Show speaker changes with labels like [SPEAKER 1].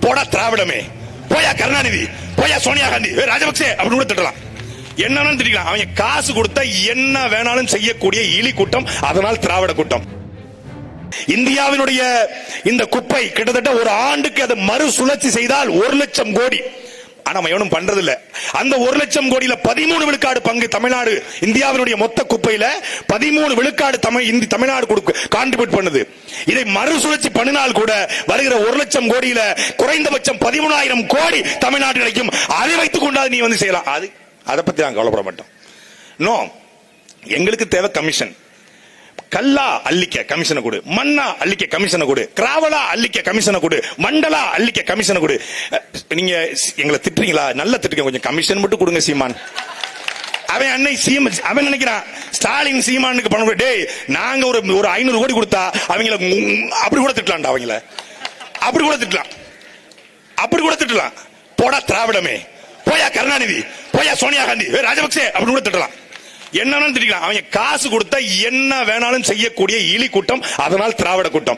[SPEAKER 1] போடா திராவிடமே, போயா கருணாநிதி, போயா சோனியா காந்தி, ராஜபக்சே அப்படின்னு கூட திட்டலாம். என்னன்னு திட்டலாம். அவங்க காசு கொடுத்தா என்ன வேணாலும் செய்யக்கூடிய இலி கூட்டம். அதனால் திராவிட கூட்டம். இந்தியாவினுடைய இந்த குப்பை கிட்டத்தட்ட ஒரு ஆண்டுக்கு அதை மறுசுழற்சி செய்தால் 1,00,000 கோடி. ஆனா எவனும் பண்றது இல்ல. அந்த 1,00,000 கோடியில 13 விழுக்காடு பங்கு தமிழ்நாடு. இந்தியாவினுடைய மொத்த குப்பையில 13 விழுக்காடு தமிழ்நாடு கான்ட்ரிபியூட் பண்ணுது. இதை மறுசுழற்சி பண்ணினால் கூட வருகிற 1,00,000 கோடியில குறைந்தபட்சம் 13,000 கோடி தமிழ்நாடு கிடைக்கும். அதை வைத்துக் கொண்டாது நீ வந்து செய்யலாம். அதை பத்தி நாங்க கவலைப்பட மாட்டோம். நோ, எங்களுக்கு தேவை கமிஷன். கல்லா அள்ளிக்க கமிஷனை கொடு, மண்ணா அள்ளிக்க கமிஷனை கொடு, கிராவலா அள்ளிக்க கமிஷனை கொடு, மண்டலா அள்ளிக்க கமிஷனை கொடு. நீங்க எங்களை திட்டுறீங்களா? நல்லா திட்டுங்க, கொஞ்சம் கமிஷன் மட்டும் கொடுங்க சீமான். அவன் அன்னை அவன் நினைக்கிறான் ஸ்டாலின் சீமானுக்கு பணம் கொடு. டேய், நாங்க ஒரு 500 கோடி கொடுத்தா அவங்கள அப்படி கூட திட்டலாம்டா. அவங்கள அப்படி கூட திட்டலாம், அப்படி கூட திட்டலாம். போடா திராவிடமே, போயா கருணாநிதி, போயா சோனியா காந்தி, ராஜபக்சே அப்படின்னு கூட திட்டலாம். என்னன்னு திட்டலாம். அவங்க காசு கொடுத்தா என்ன வேணாலும் செய்யக்கூடிய இலி கூட்டம். அதனால் திராவிட கூட்டம்.